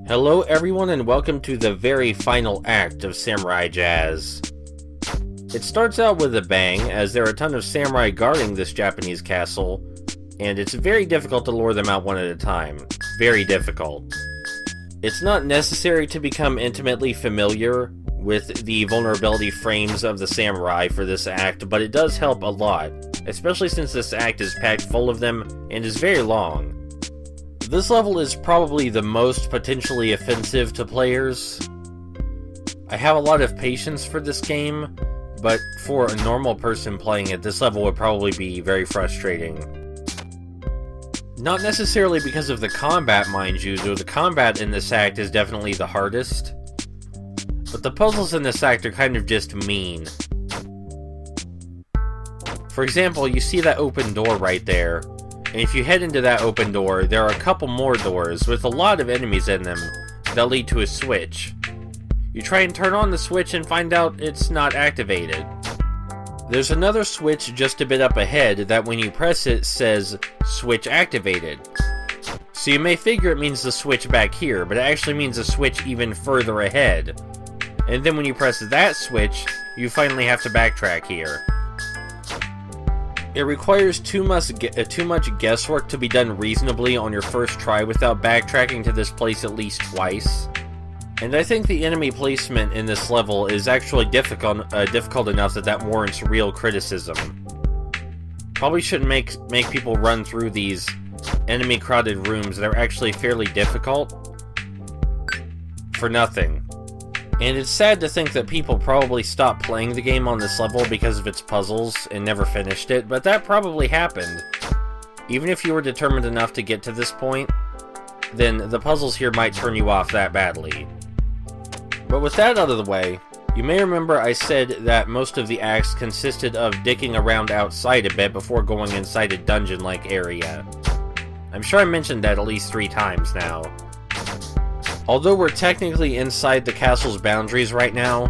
Hello everyone and welcome to the very final act of Samurai Jazz. It starts out with a bang, as there are a ton of samurai guarding this Japanese castle, and it's very difficult to lure them out one at a time. Very difficult. It's not necessary to become intimately familiar with the vulnerability frames of the samurai for this act, but it does help a lot, especially since this act is packed full of them and is very long. This level is probably the most potentially offensive to players. I have a lot of patience for this game, but for a normal person playing it, this level would probably be very frustrating. Not necessarily because of the combat, mind you, though the combat in this act is definitely the hardest. But the puzzles in this act are kind of just mean. For example, you see that open door right there. And if you head into that open door, there are a couple more doors with a lot of enemies in them that lead to a switch. You try and turn on the switch and find out it's not activated. There's another switch just a bit up ahead that when you press it says switch activated. So you may figure it means the switch back here, but it actually means a switch even further ahead. And then when you press that switch, you finally have to backtrack here. It requires too much guesswork to be done reasonably on your first try without backtracking to this place at least twice. And I think the enemy placement in this level is actually difficult enough that warrants real criticism. Probably shouldn't make people run through these enemy crowded rooms that are actually fairly difficult for nothing. And it's sad to think that people probably stopped playing the game on this level because of its puzzles and never finished it, but that probably happened. Even if you were determined enough to get to this point, then the puzzles here might turn you off that badly. But with that out of the way, you may remember I said that most of the acts consisted of dicking around outside a bit before going inside a dungeon-like area. I'm sure I mentioned that at least 3 times now. Although we're technically inside the castle's boundaries right now,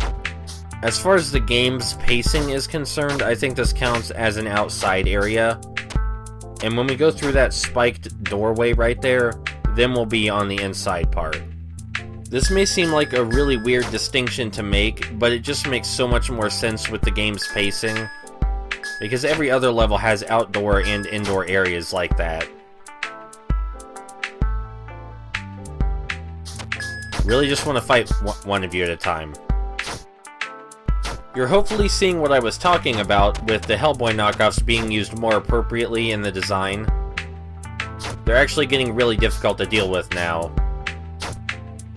as far as the game's pacing is concerned, I think this counts as an outside area. And when we go through that spiked doorway right there, then we'll be on the inside part. This may seem like a really weird distinction to make, but it just makes so much more sense with the game's pacing, because every other level has outdoor and indoor areas like that. Really just want to fight one of you at a time. You're hopefully seeing what I was talking about with the Hellboy knockoffs being used more appropriately in the design. They're actually getting really difficult to deal with now.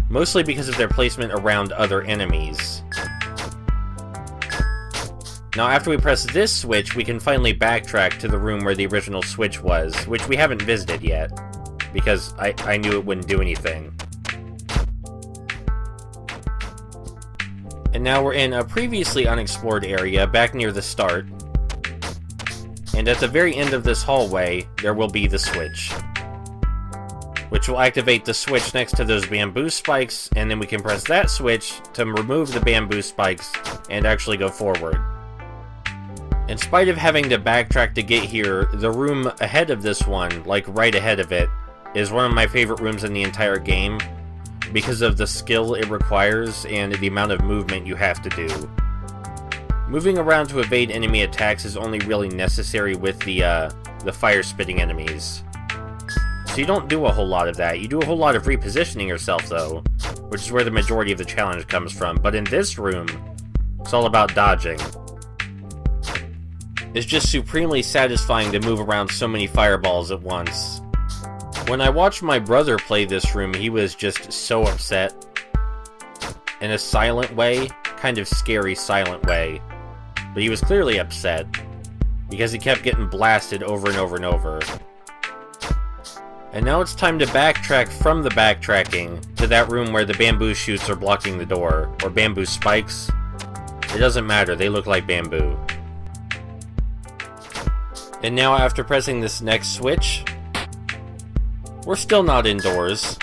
Mostly because of their placement around other enemies. Now after we press this switch, we can finally backtrack to the room where the original switch was, which we haven't visited yet, because I knew it wouldn't do anything. And now we're in a previously unexplored area back near the start. And at the very end of this hallway, there will be the switch. Which will activate the switch next to those bamboo spikes, and then we can press that switch to remove the bamboo spikes and actually go forward. In spite of having to backtrack to get here, the room ahead of this one, like right ahead of it, is one of my favorite rooms in the entire game, because of the skill it requires and the amount of movement you have to do. Moving around to evade enemy attacks is only really necessary with the fire-spitting enemies. So you don't do a whole lot of that. You do a whole lot of repositioning yourself, though, which is where the majority of the challenge comes from. But in this room, it's all about dodging. It's just supremely satisfying to move around so many fireballs at once. When I watched my brother play this room, he was just so upset. In a silent way, kind of scary silent way. But he was clearly upset, because he kept getting blasted over and over and over. And now it's time to backtrack from the backtracking to that room where the bamboo shoots are blocking the door, or bamboo spikes. It doesn't matter, they look like bamboo. And now after pressing this next switch, we're still not indoors.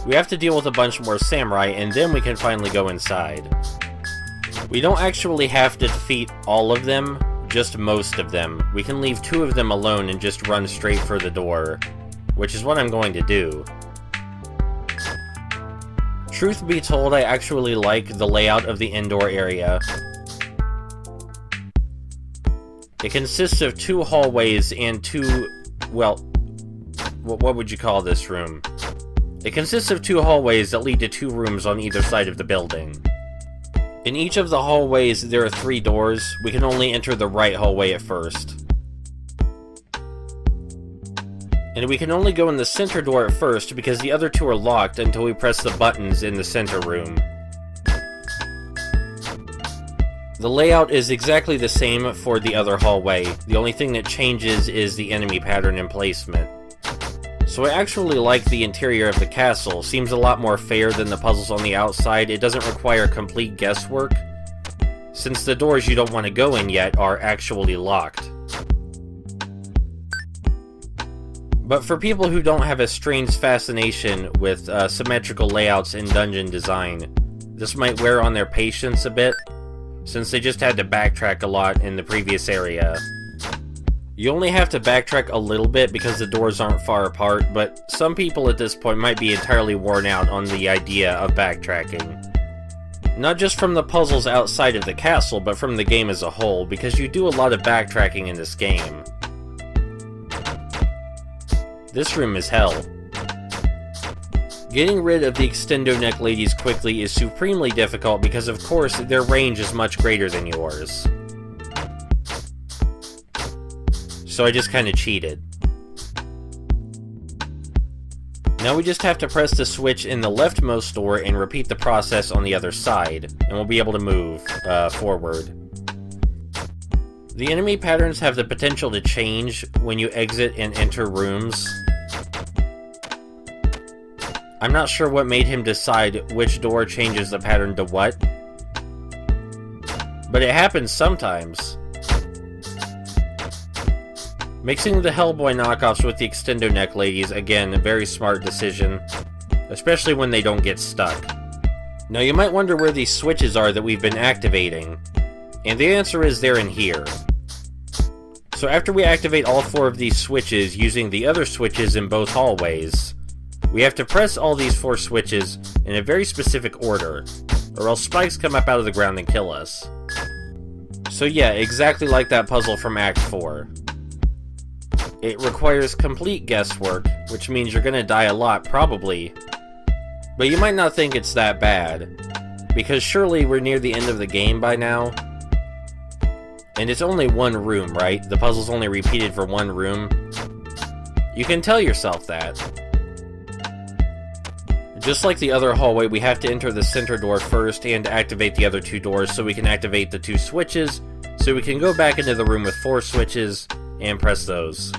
We have to deal with a bunch more samurai, and then we can finally go inside. We don't actually have to defeat all of them, just most of them. We can leave 2 of them alone and just run straight for the door, which is what I'm going to do. Truth be told, I actually like the layout of the indoor area. It consists of 2 hallways and 2, well, what would you call this room? It consists of 2 hallways that lead to 2 rooms on either side of the building. In each of the hallways, there are 3 doors. We can only enter the right hallway at first. And we can only go in the center door at first because the other 2 are locked until we press the buttons in the center room. The layout is exactly the same for the other hallway. The only thing that changes is the enemy pattern and placement. So I actually like the interior of the castle. Seems a lot more fair than the puzzles on the outside. It doesn't require complete guesswork, since the doors you don't want to go in yet are actually locked. But for people who don't have a strange fascination with symmetrical layouts and dungeon design, this might wear on their patience a bit, since they just had to backtrack a lot in the previous area. You only have to backtrack a little bit because the doors aren't far apart, but some people at this point might be entirely worn out on the idea of backtracking. Not just from the puzzles outside of the castle, but from the game as a whole, because you do a lot of backtracking in this game. This room is hell. Getting rid of the Extendo Neck Ladies quickly is supremely difficult because of course their range is much greater than yours. So I just kinda cheated. Now we just have to press the switch in the leftmost door and repeat the process on the other side, and we'll be able to move forward. The enemy patterns have the potential to change when you exit and enter rooms. I'm not sure what made him decide which door changes the pattern to what, but it happens sometimes. Mixing the Hellboy knockoffs with the Extendo Neck Ladies, again, a very smart decision, especially when they don't get stuck. Now you might wonder where these switches are that we've been activating, and the answer is they're in here. So after we activate all 4 of these switches using the other switches in both hallways, we have to press all these 4 switches in a very specific order, or else spikes come up out of the ground and kill us. So yeah, exactly like that puzzle from Act 4. It requires complete guesswork, which means you're gonna die a lot, probably. But you might not think it's that bad, because surely we're near the end of the game by now. And it's only 1 room, right? The puzzle's only repeated for 1 room. You can tell yourself that. Just like the other hallway, we have to enter the center door first and activate the other 2 doors so we can activate the 2 switches, so we can go back into the room with 4 switches and press those.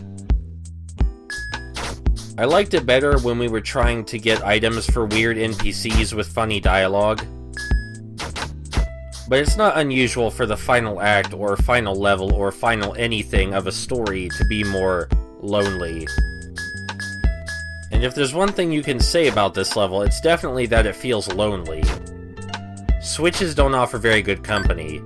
I liked it better when we were trying to get items for weird NPCs with funny dialogue. But it's not unusual for the final act or final level or final anything of a story to be more lonely. And if there's one thing you can say about this level, it's definitely that it feels lonely. Switches don't offer very good company.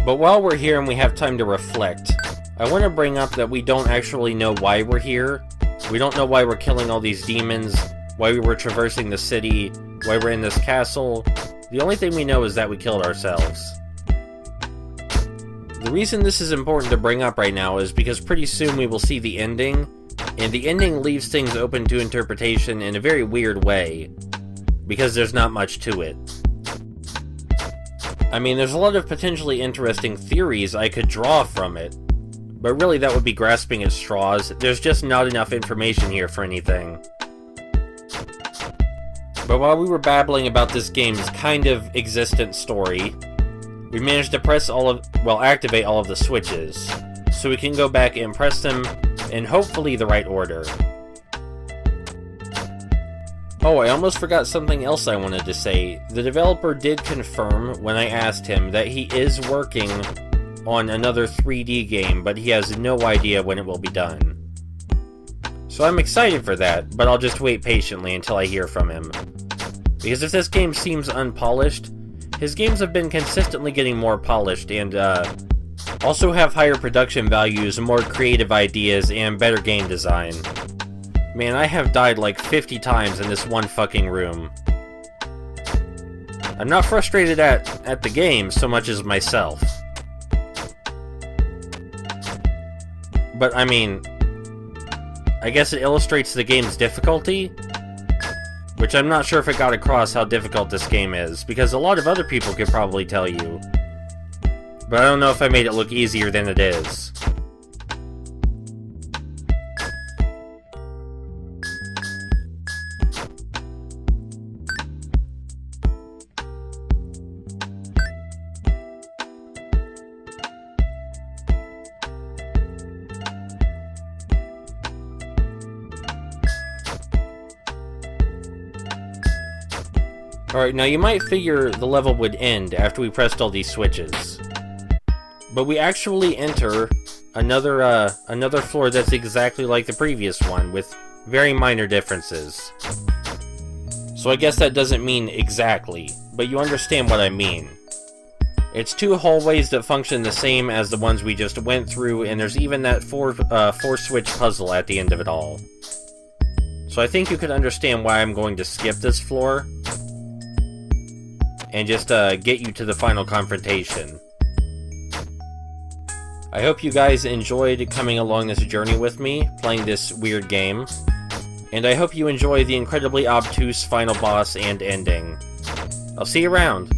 But while we're here and we have time to reflect, I want to bring up that we don't actually know why we're here. We don't know why we're killing all these demons, why we were traversing the city, why we're in this castle. The only thing we know is that we killed ourselves. The reason this is important to bring up right now is because pretty soon we will see the ending, and the ending leaves things open to interpretation in a very weird way, because there's not much to it. I mean, there's a lot of potentially interesting theories I could draw from it, but really that would be grasping at straws. There's just not enough information here for anything. But while we were babbling about this game's kind of existent story, we managed to activate all of the switches, so we can go back and press them in hopefully the right order. Oh, I almost forgot something else I wanted to say. The developer did confirm when I asked him that he is working on another 3D game, but he has no idea when it will be done. So I'm excited for that, but I'll just wait patiently until I hear from him. Because if this game seems unpolished, his games have been consistently getting more polished and also have higher production values, more creative ideas, and better game design. Man, I have died like 50 times in this one fucking room. I'm not frustrated at the game so much as myself. But, I mean, I guess it illustrates the game's difficulty, which I'm not sure if it got across how difficult this game is, because a lot of other people could probably tell you. But I don't know if I made it look easier than it is. Alright, now you might figure the level would end after we pressed all these switches. But we actually enter another floor that's exactly like the previous one, with very minor differences. So I guess that doesn't mean exactly, but you understand what I mean. It's two hallways that function the same as the ones we just went through, and there's even that four switch puzzle at the end of it all. So I think you can understand why I'm going to skip this floor, and just get you to the final confrontation. I hope you guys enjoyed coming along this journey with me, playing this weird game, and I hope you enjoy the incredibly obtuse final boss and ending. I'll see you around!